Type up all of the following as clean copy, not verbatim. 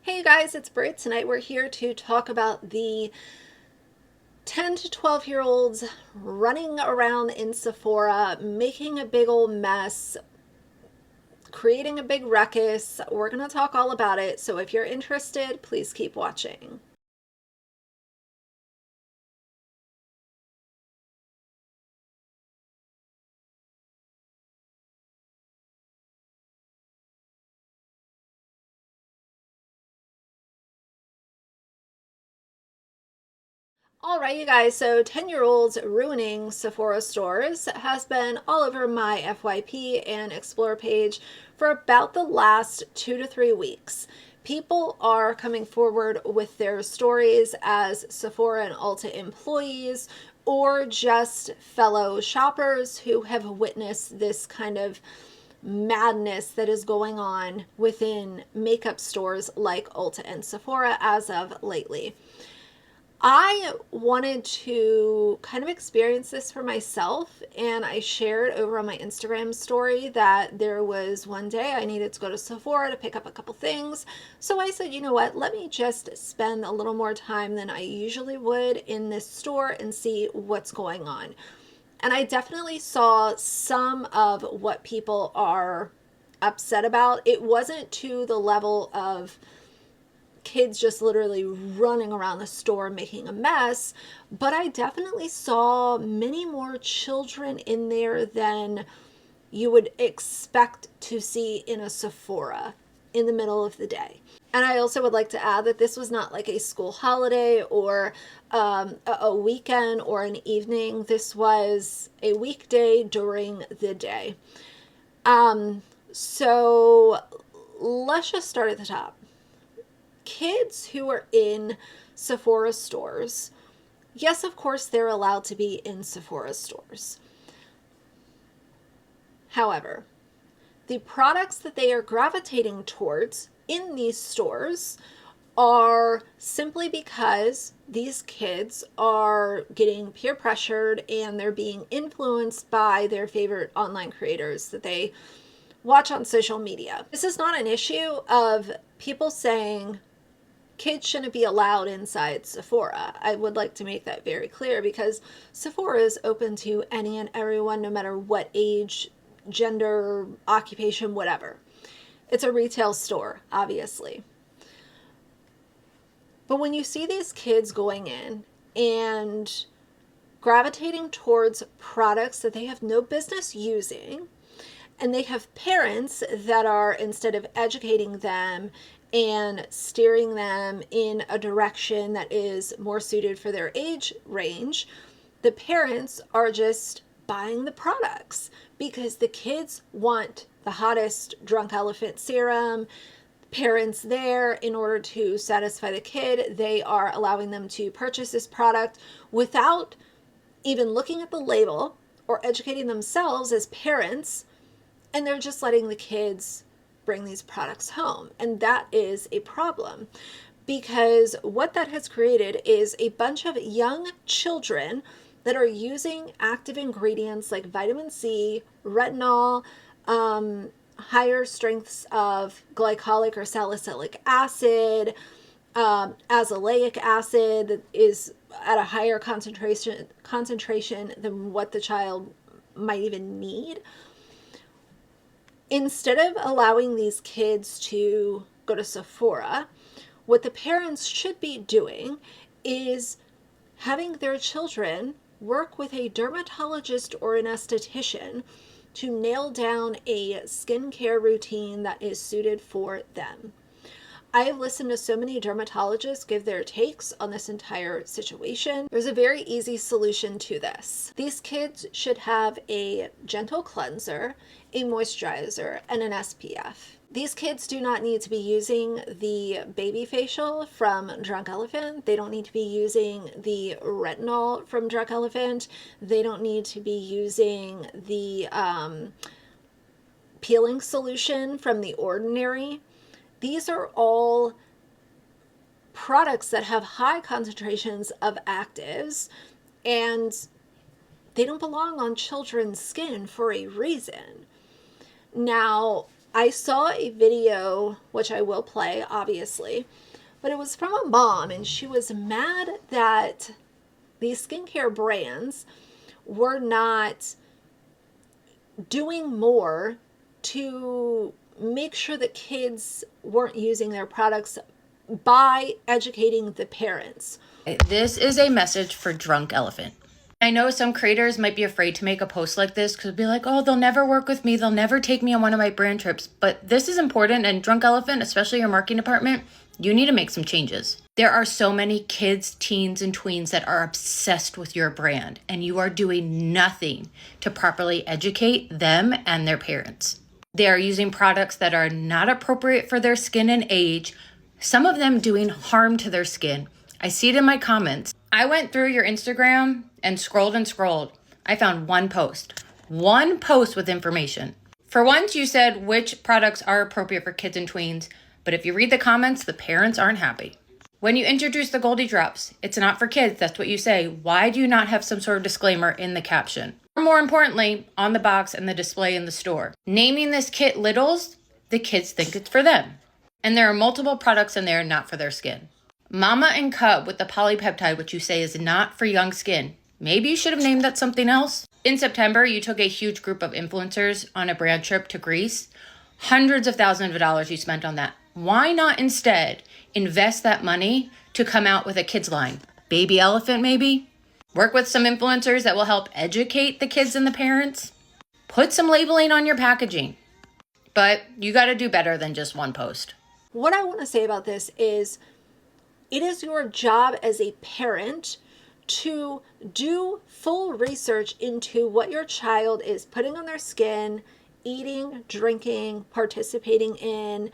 Hey you guys, it's Britt. Tonight we're here to talk about the 10 to 12-year-olds running around in Sephora, making a big old mess, creating a big ruckus. We're going to talk all about it, so if you're interested, please keep watching. All right, you guys, so 10-year-olds ruining Sephora stores has been all over my FYP and Explore page for about the last 2 to 3 weeks. People are coming forward with their stories as Sephora and Ulta employees or just fellow shoppers who have witnessed this kind of madness that is going on within makeup stores like Ulta and Sephora as of lately. I wanted to kind of experience this for myself, and I shared over on my Instagram story that there was one day I needed to go to Sephora to pick up a couple things. So I said, you know what, let me just spend a little more time than I usually would in this store and see what's going on. And I definitely saw some of what people are upset about. It wasn't to the level of kids just literally running around the store making a mess, but I definitely saw many more children in there than you would expect to see in a Sephora in the middle of the day. And I also would like to add that this was not like a school holiday or a weekend or an evening. This was a weekday during the day. So let's just start at the top. Kids who are in Sephora stores, yes, of course, they're allowed to be in Sephora stores. However, the products that they are gravitating towards in these stores are simply because these kids are getting peer pressured and they're being influenced by their favorite online creators that they watch on social media. This is not an issue of people saying kids shouldn't be allowed inside Sephora. I would like to make that very clear because Sephora is open to any and everyone, no matter what age, gender, occupation, whatever. It's a retail store, obviously. But when you see these kids going in and gravitating towards products that they have no business using, and they have parents that are, instead of educating them and steering them in a direction that is more suited for their age range, the parents are just buying the products because the kids want the hottest drunk elephant serum. Parents there, in order to satisfy the kid, they are allowing them to purchase this product without even looking at the label or educating themselves as parents, and they're just letting the kids bring these products home. And that is a problem because what that has created is a bunch of young children that are using active ingredients like vitamin C, retinol, higher strengths of glycolic or salicylic acid, azelaic acid that is at a higher concentration than what the child might even need. Instead of allowing these kids to go to Sephora, what the parents should be doing is having their children work with a dermatologist or an esthetician to nail down a skincare routine that is suited for them. I've listened to so many dermatologists give their takes on this entire situation. There's a very easy solution to this. These kids should have a gentle cleanser, a moisturizer, and an SPF. These kids do not need to be using the baby facial from Drunk Elephant. They don't need to be using the retinol from Drunk Elephant. They don't need to be using the peeling solution from The Ordinary. These are all products that have high concentrations of actives, and they don't belong on children's skin for a reason. Now, I saw a video, which I will play, obviously, but it was from a mom, and she was mad that these skincare brands were not doing more to make sure that kids weren't using their products by educating the parents. This is a message for Drunk Elephant. I know some creators might be afraid to make a post like this because be like, oh, they'll never work with me. They'll never take me on one of my brand trips. But this is important. And Drunk Elephant, especially your marketing department, you need to make some changes. There are so many kids, teens, and tweens that are obsessed with your brand, and you are doing nothing to properly educate them and their parents. They are using products that are not appropriate for their skin and age, some of them doing harm to their skin. I see it in my comments. I went through your Instagram and scrolled and scrolled. I found one post with information. For once, you said which products are appropriate for kids and tweens, but if you read the comments, the parents aren't happy. When you introduce the Goldie Drops, it's not for kids, that's what you say. Why do you not have some sort of disclaimer in the caption? Or more importantly, on the box and the display in the store. Naming this kit Littles, the kids think it's for them. And there are multiple products in there not for their skin. Mama and Cub with the polypeptide, which you say is not for young skin. Maybe you should have named that something else. In September, you took a huge group of influencers on a brand trip to Greece. Hundreds of thousands of dollars you spent on that. Why not instead invest that money to come out with a kids line? Baby elephant, maybe? Work with some influencers that will help educate the kids and the parents. Put some labeling on your packaging. But you got to do better than just one post. What I want to say about this is it is your job as a parent to do full research into what your child is putting on their skin, eating, drinking, participating in,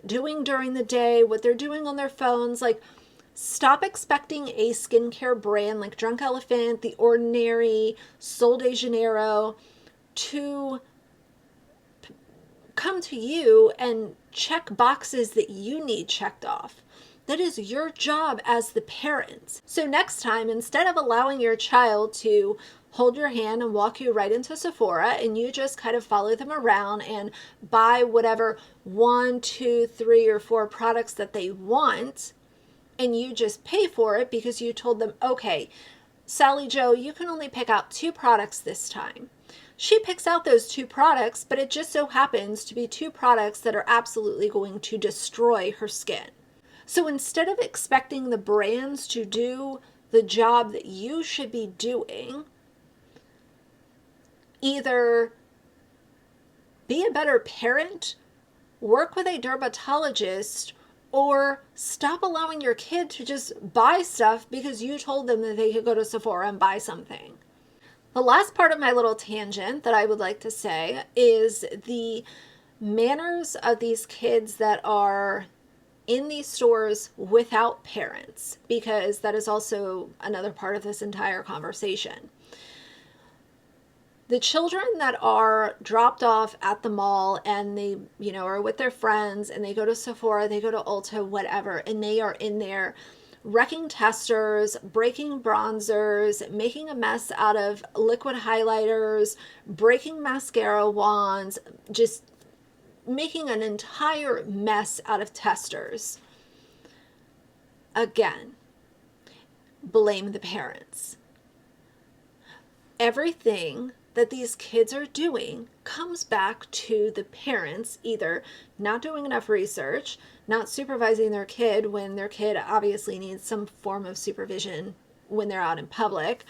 doing during the day, what they're doing on their phones. Like, stop expecting a skincare brand like Drunk Elephant, The Ordinary, Sol de Janeiro to come to you and check boxes that you need checked off. That is your job as the parent. So next time, instead of allowing your child to hold your hand and walk you right into Sephora and you just kind of follow them around and buy whatever 1, 2, 3, or 4 products that they want, and you just pay for it because you told them, okay, Sally Joe, you can only pick out 2 products this time. She picks out those 2 products, but it just so happens to be 2 products that are absolutely going to destroy her skin. So instead of expecting the brands to do the job that you should be doing, either be a better parent, work with a dermatologist, or stop allowing your kid to just buy stuff because you told them that they could go to Sephora and buy something. The last part of my little tangent that I would like to say is the manners of these kids that are in these stores without parents, because that is also another part of this entire conversation. The children that are dropped off at the mall and they, are with their friends and they go to Sephora, they go to Ulta, whatever, and they are in there wrecking testers, breaking bronzers, making a mess out of liquid highlighters, breaking mascara wands, just making an entire mess out of testers. Again, blame the parents. Everything that these kids are doing comes back to the parents, either not doing enough research, not supervising their kid when their kid obviously needs some form of supervision when they're out in public,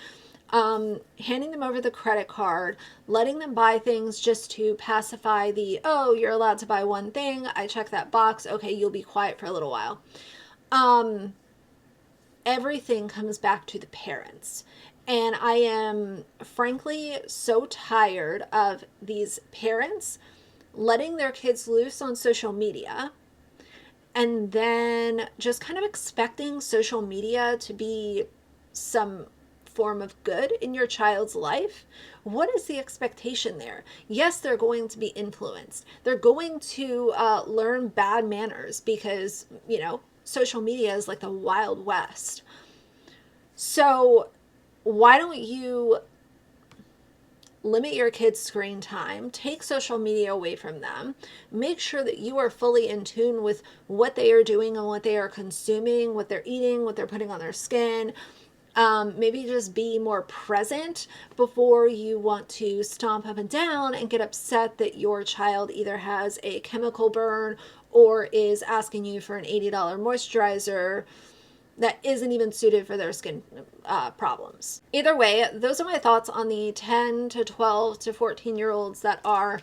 handing them over the credit card, letting them buy things just to pacify the, oh, you're allowed to buy one thing, I check that box, okay, you'll be quiet for a little while. Everything comes back to the parents. And I am frankly so tired of these parents letting their kids loose on social media and then just kind of expecting social media to be some form of good in your child's life. What is the expectation there? Yes, they're going to be influenced. They're going to learn bad manners because, social media is like the Wild West. So why don't you limit your kids' screen time, take social media away from them, make sure that you are fully in tune with what they are doing and what they are consuming, what they're eating, what they're putting on their skin. Maybe just be more present before you want to stomp up and down and get upset that your child either has a chemical burn or is asking you for an $80 moisturizer that isn't even suited for their skin problems. Either way, those are my thoughts on the 10 to 12 to 14-year-olds that are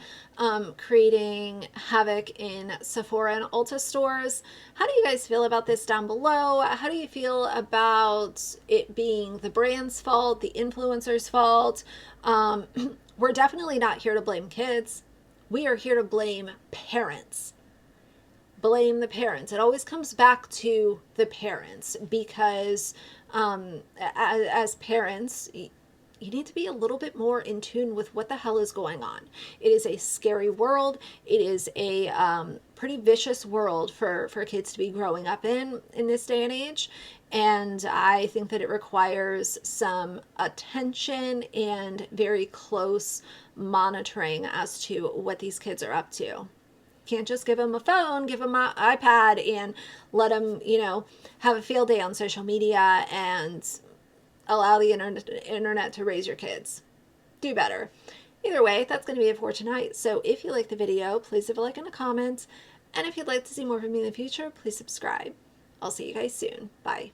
creating havoc in Sephora and Ulta stores. How do you guys feel about this down below? How do you feel about it being the brand's fault, the influencer's fault? We're definitely not here to blame kids. We are here to blame parents. Blame the parents. It always comes back to the parents because as parents, you need to be a little bit more in tune with what the hell is going on. It is a scary world. It is a pretty vicious world for kids to be growing up in this day and age. And I think that it requires some attention and very close monitoring as to what these kids are up to. Can't just give them a phone, give them an iPad and let them, have a field day on social media and allow the internet to raise your kids. Do better. Either way, that's going to be it for tonight. So if you like the video, please leave a like and a comment. And if you'd like to see more from me in the future, please subscribe. I'll see you guys soon. Bye.